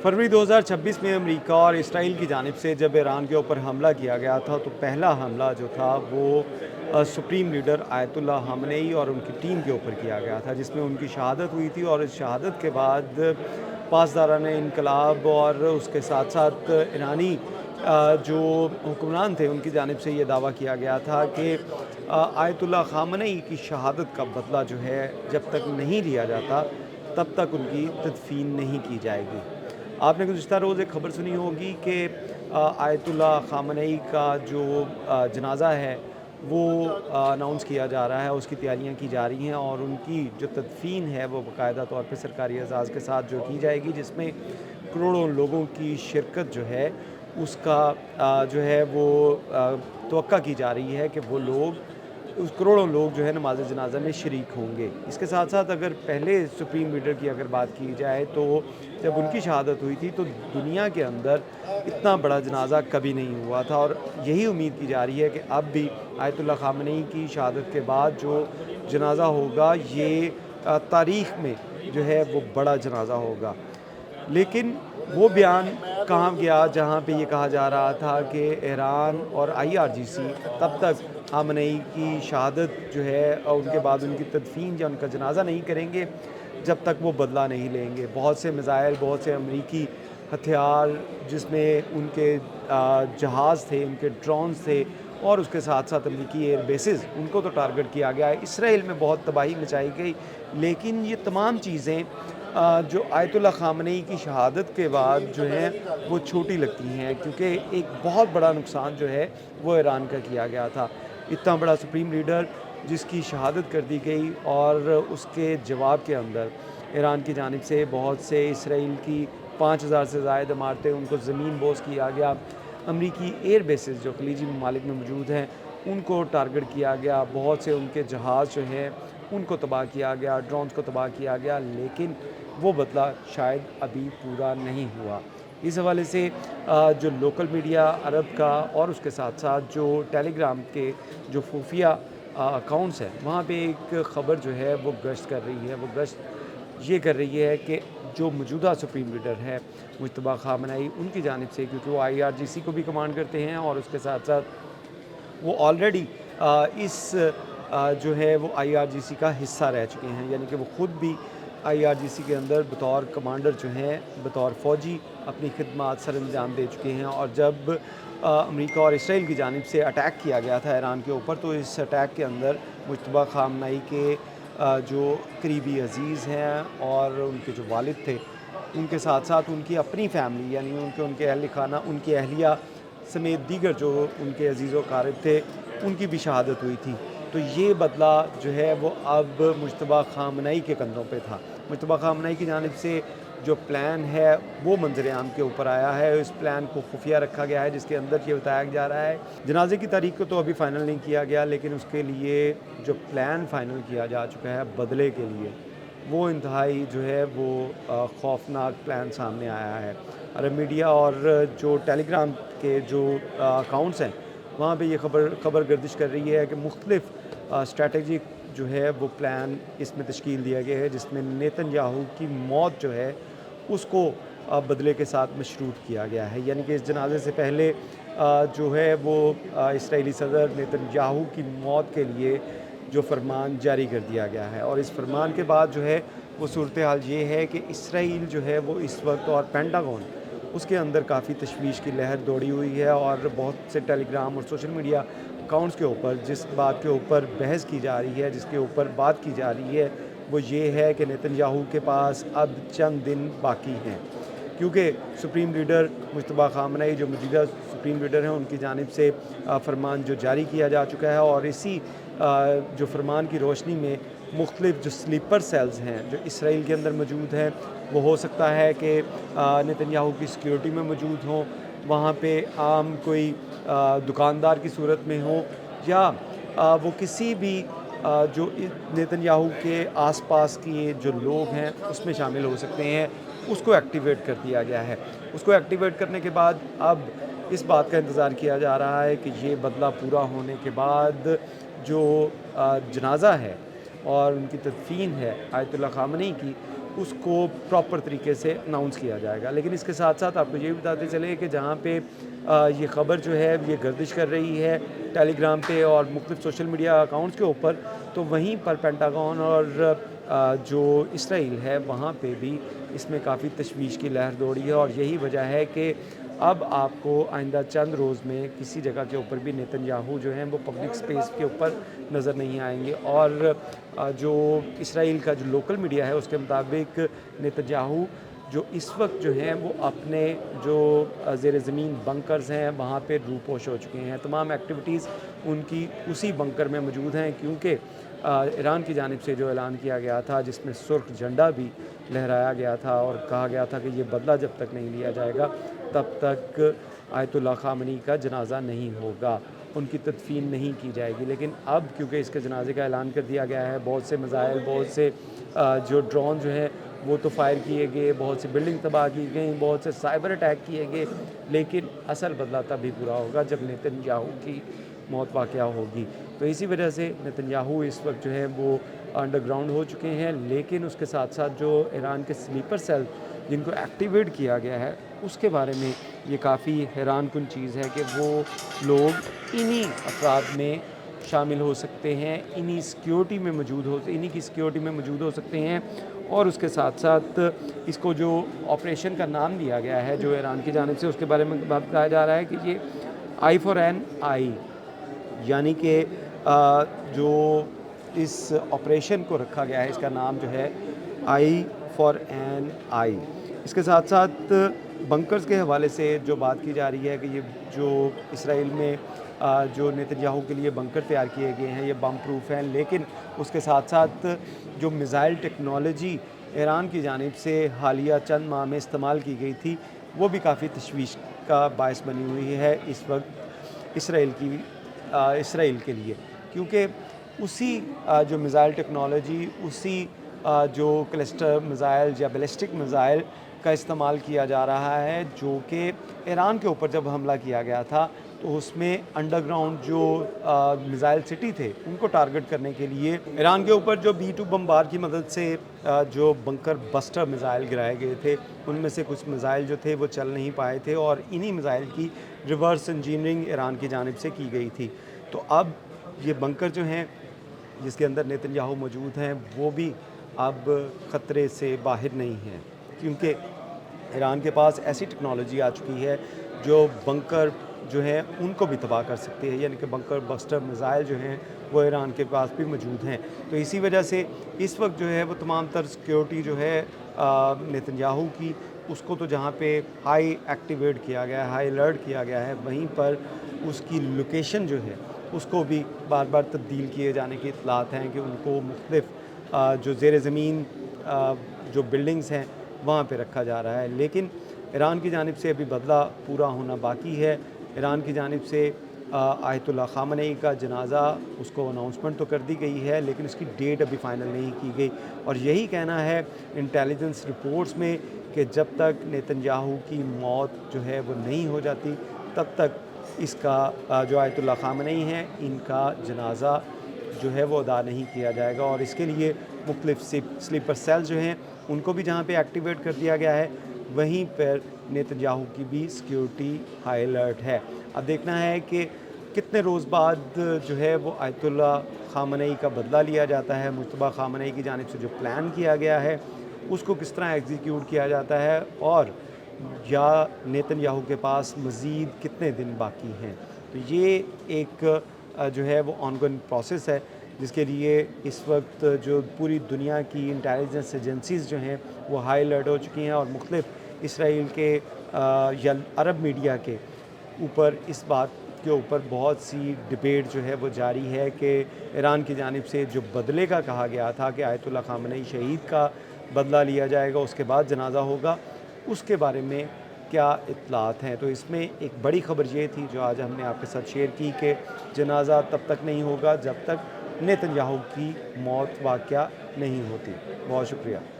फरवरी 2026 में अमेरिका और इसराइल की जानिब से जब ईरान के ऊपर हमला किया गया था तो पहला हमला जो था वो सुप्रीम लीडर आयतुल्ला ख़ामेनी और उनकी टीम के ऊपर किया गया था, जिसमें उनकी शहादत हुई थी। और इस शहादत के बाद पासदारान इनकलाब और उसके साथ साथ ईरानी जो हुक्मरान थे उनकी जानिब से ये दावा किया गया था कि आयतुल्ला ख़ामेनी की शहादत का बदला जो है जब तक नहीं लिया जाता तब तक उनकी तदफीन नहीं की जाएगी। आपने गुज़िश्ता रोज़ एक ख़बर सुनी होगी कि आयतुल्ला ख़ामेनी का जो जनाज़ा है वो अनाउंस किया जा रहा है, उसकी तैयारियां की जा रही हैं और उनकी जो तदफीन है वो बाकायदा तौर पे सरकारी एजाज़ के साथ जो की जाएगी, जिसमें करोड़ों लोगों की शिरकत जो है उसका जो है वो तवक्का की जा रही है कि वो लोग उस करोड़ों लोग जो है नमाज जनाजा में शरीक होंगे। इसके साथ साथ अगर पहले सुप्रीम लीडर की अगर बात की जाए तो जब उनकी शहादत हुई थी तो दुनिया के अंदर इतना बड़ा जनाजा कभी नहीं हुआ था, और यही उम्मीद की जा रही है कि अब भी आयतुल्ला ख़ामेनी की शहादत के बाद जो जनाजा होगा ये तारीख़ में जो है वो बड़ा जनाजा होगा। लेकिन वो बयान कहाँ गया जहाँ पे ये कहा जा रहा था कि ईरान और IRGC तब तक ख़ामेनी की शहादत जो है और उनके बाद उनकी तदफीन या उनका जनाजा नहीं करेंगे जब तक वो बदला नहीं लेंगे। बहुत से मिज़ाइल, बहुत से अमरीकी हथियार जिसमें उनके जहाज़ थे, उनके ड्रोन्स थे और उसके साथ साथ अमरीकी एयर बेसेस, उनको तो टारगेट किया गया है। इसराइल में बहुत तबाही मचाई गई, लेकिन ये तमाम चीज़ें जो आयतुल्ला ख़ामेनी की शहादत के बाद जो हैं वो छोटी लगती हैं, क्योंकि एक बहुत बड़ा नुकसान जो है वो ईरान का किया गया था। इतना बड़ा सुप्रीम लीडर जिसकी शहादत कर दी गई और उसके जवाब के अंदर ईरान की जानिब से बहुत से इसराइल की 5000 से ज़ायद इमारतें उनको ज़मीन बोस किया गया। अमरीकी एयर बेसेस जो खलीजी ममालिक में मौजूद हैं उनको टारगेट किया गया। बहुत से उनके जहाज़ जो हैं उनको तबाह किया गया, ड्रोन्स को तबाह किया गया, लेकिन वो बदला शायद अभी पूरा नहीं हुआ। इस हवाले से जो लोकल मीडिया अरब का और उसके साथ साथ जो टेलीग्राम के जो खुफिया अकाउंट्स हैं वहाँ पे एक ख़बर जो है वो गश्त कर रही है। वो गश्त ये कर रही है कि जो मौजूदा सुप्रीम लीडर है मुज्तबा ख़ामेनी, उनकी जानिब से, क्योंकि वो IRGC को भी कमांड करते हैं और उसके साथ साथ वो ऑलरेडी इस जो है वो IRGC का हिस्सा रह चुके हैं, यानी कि वो ख़ुद भी IRGC के अंदर बतौर कमांडर जो हैं, बतौर फ़ौजी अपनी खिदमत सर अंजाम दे चुके हैं। और जब अमेरिका और इसराइल की जानिब से अटैक किया गया था ईरान के ऊपर, तो इस अटैक के अंदर मुज्तबा ख़ामेनी के जो करीबी अज़ीज़ हैं और उनके जो वालिद थे, उनके साथ साथ उनकी अपनी फ़ैमिली यानी उनके अहल खाना, उनकी अहलिया समेत दीगर जो उनके अज़ीज़ व अक़ारिब थे, उनकी भी शहादत हुई थी। तो ये बदला जो है वो अब मुज्तबा ख़ामेनी के कंधों पे था। मुज्तबा ख़ामेनी की जानिब से जो प्लान है वो मंज़र आम के ऊपर आया है। इस प्लान को खुफिया रखा गया है, जिसके अंदर ये बताया जा रहा है, जनाजे की तारीख़ को तो अभी फ़ाइनल नहीं किया गया, लेकिन उसके लिए जो प्लान फ़ाइनल किया जा चुका है बदले के लिए, वो इंतहाई जो है वो खौफनाक प्लान सामने आया है। अरब मीडिया और जो टेलीग्राम के जो अकाउंट्स हैं वहाँ पे ये खबर गर्दिश कर रही है कि मुख्तलिफ़ स्ट्रैटेजिक जो है वो प्लान इसमें तश्कील दिया गया है, जिसमें नेतन्याहू की मौत जो है उसको बदले के साथ मशरूत किया गया है। यानी कि इस जनाजे से पहले जो है वो इसराइली सदर नेतन्याहू की मौत के लिए जो फरमान जारी कर दिया गया है। और इस फरमान के बाद जो है वो सूरत हाल ये है कि इसराइल जो है वो इस वक्त, और पेंटागन, उसके अंदर काफ़ी तशवीश की लहर दौड़ी हुई है। और बहुत से टेलीग्राम और सोशल मीडिया अकाउंट्स के ऊपर जिस बात के ऊपर बहस की जा रही है, जिसके ऊपर बात की जा रही है, वो ये है कि नेतन्याहू के पास अब चंद दिन बाकी हैं, क्योंकि सुप्रीम लीडर मुज्तबा ख़ामेनी जो मौजूदा सुप्रीम लीडर हैं उनकी जानिब से फरमान जो जारी किया जा चुका है। और इसी जो फरमान की रोशनी में मुख्तलिफ़ जो स्लीपर सेल्स हैं जो इसराइल के अंदर मौजूद हैं, वो हो सकता है कि नेतन्याहू की सिक्योरिटी में मौजूद हों, वहाँ पे आम कोई दुकानदार की सूरत में हो, या वो किसी भी जो नेतन्याहू के आसपास के जो लोग हैं उसमें शामिल हो सकते हैं। उसको एक्टिवेट कर दिया गया है। उसको एक्टिवेट करने के बाद अब इस बात का इंतज़ार किया जा रहा है कि ये बदला पूरा होने के बाद जो जनाज़ा है और उनकी तदफीन है आयतुल्ला ख़ामेनी की, उसको प्रॉपर तरीके से अनाउंस किया जाएगा। लेकिन इसके साथ साथ आपको ये भी बताते चले कि जहाँ पे ये ख़बर जो है ये गर्दिश कर रही है टेलीग्राम पे और मुख्तलिफ सोशल मीडिया अकाउंट्स के ऊपर, तो वहीं पर पेंटागन और जो इसराइल है वहाँ पे भी इसमें काफ़ी तशवीश की लहर दौड़ी है। और यही वजह है कि अब आपको आइंदा चंद रोज़ में किसी जगह के ऊपर भी नेतन्याहू जो हैं वो पब्लिक स्पेस के ऊपर नज़र नहीं आएंगे। और जो इसराइल का जो लोकल मीडिया है उसके मुताबिक नेतन्याहू जो इस वक्त जो हैं वो अपने जो ज़ेर ज़मीन बंकर्स हैं वहाँ पे रूपोश हो चुके हैं। तमाम एक्टिविटीज़ उनकी उसी बंकर में मौजूद हैं, क्योंकि ईरान की जानिब से जो ऐलान किया गया था जिसमें सुर्ख झंडा भी लहराया गया था और कहा गया था कि ये बदला जब तक नहीं लिया जाएगा तब तक आयतुल्लाह ख़ामेनी का जनाज़ा नहीं होगा, उनकी तदफीन नहीं की जाएगी। लेकिन अब क्योंकि इसके जनाजे का ऐलान कर दिया गया है, बहुत से मिसाइल, बहुत से जो ड्रोन जो हैं वो तो फायर किए गए, बहुत सी बिल्डिंग तबाह की गई, बहुत से साइबर अटैक किए गए, लेकिन असल बदला तभी पूरा होगा जब नेतन्याहू की मौत वाक़या होगी। तो इसी वजह से नेतन्याहू इस वक्त जो है वो अंडरग्राउंड हो चुके हैं। लेकिन उसके साथ साथ जो ईरान के स्लीपर सेल जिनको एक्टिवेट किया गया है उसके बारे में ये काफ़ी हैरान कुन चीज़ है कि वो लोग इन्हीं अफराद में शामिल हो सकते हैं, इन्हीं की सिक्योरिटी में मौजूद हो सकते हैं। और उसके साथ साथ इसको जो ऑपरेशन का नाम दिया गया है जो ईरान की जानिब से, उसके बारे में बताया जा रहा है कि ये आई फॉर एन आई, यानी कि जो इस ऑपरेशन को रखा गया है इसका नाम जो है आई फॉर एन आई। इसके साथ साथ बंकर्स के हवाले से जो बात की जा रही है कि ये जो इसराइल में जो नेतन्याहू के लिए बंकर तैयार किए गए हैं ये बम प्रूफ हैं, लेकिन उसके साथ साथ जो मिसाइल टेक्नोलॉजी ईरान की जानिब से हालिया चंद माह में इस्तेमाल की गई थी वो भी काफ़ी तशवीश का बायस बनी हुई है इस वक्त इसराइल के लिए, क्योंकि उसी जो मिसाइल टेक्नोलॉजी, उसी जो क्लस्टर मिसाइल या बैलिस्टिक मिसाइल का इस्तेमाल किया जा रहा है जो कि ईरान के ऊपर जब हमला किया गया था तो उसमें अंडरग्राउंड जो मिसाइल सिटी थे उनको टारगेट करने के लिए ईरान के ऊपर जो B-2 बमबार की मदद से जो बंकर बस्टर मिसाइल गिराए गए थे उनमें से कुछ मिसाइल जो थे वो चल नहीं पाए थे और इन्हीं मिसाइल की रिवर्स इंजीनियरिंग ईरान की जानिब से की गई थी। तो अब ये बंकर जो हैं जिसके अंदर नेतन्याहू मौजूद हैं वो भी अब ख़तरे से बाहर नहीं हैं, क्योंकि ईरान के पास ऐसी टेक्नोलॉजी आ चुकी है जो बंकर जो है उनको भी तबाह कर सकती है, यानी कि बंकर बस्टर मिसाइल जो हैं वो ईरान के पास भी मौजूद हैं। तो इसी वजह से इस वक्त जो है वो तमाम तर सिक्योरिटी जो है नेतन्याहू की उसको तो जहाँ पे हाई एक्टिवेट किया गया है, हाई अलर्ट किया गया है, वहीं पर उसकी लोकेशन जो है उसको भी बार बार तब्दील किए जाने की इतलात हैं कि उनको मुख्तलिफ जो ज़ेर ज़मीन जो बिल्डिंग्स हैं वहाँ पे रखा जा रहा है। लेकिन ईरान की जानिब से अभी बदला पूरा होना बाकी है। ईरान की जानिब से आयतुल्लाह ख़ामेनी का जनाज़ा उसको अनाउंसमेंट तो कर दी गई है, लेकिन उसकी डेट अभी फ़ाइनल नहीं की गई। और यही कहना है इंटेलिजेंस रिपोर्ट्स में कि जब तक नेतन्याहू की मौत जो है वो नहीं हो जाती तब तक इसका जो आयतुल्लाह ख़ामेनी हैं इनका जनाज़ा जो है वो अदा नहीं किया जाएगा। और इसके लिए मुख्तलिफ स्लीपर सेल जो हैं उनको भी जहाँ पे एक्टिवेट कर दिया गया है वहीं पर नेतन्याहू की भी सिक्योरिटी हाई अलर्ट है। अब देखना है कि कितने रोज़ बाद जो है वो आयतुल्लाह ख़ामेनी का बदला लिया जाता है, मुज्तबा ख़ामेनी की जानिब से जो प्लान किया गया है उसको किस तरह एग्जीक्यूट किया जाता है और या नेतन्याहू के पास मज़ीद कितने दिन बाकी हैं। तो ये एक जो है वो ऑनगोइंग प्रोसेस है जिसके लिए इस वक्त जो पूरी दुनिया की इंटेलिजेंस एजेंसीज़ जो हैं वो हाई अलर्ट हो चुकी हैं और मुख्तलिफ इसराइल के या अरब मीडिया के ऊपर इस बात के ऊपर बहुत सी डिबेट जो है वो जारी है कि ईरान की जानिब से जो बदले का कहा गया था कि आयतुल्लाह ख़ामेनी शहीद का बदला लिया जाएगा उसके बाद जनाज़ा होगा, उसके बारे में क्या इत्तलात हैं। तो इसमें एक बड़ी ख़बर ये थी जो आज हमने आपके साथ शेयर की कि जनाज़ा तब तक नहीं होगा जब तक नेतन्याहू की मौत वाक़या नहीं होती। बहुत शुक्रिया।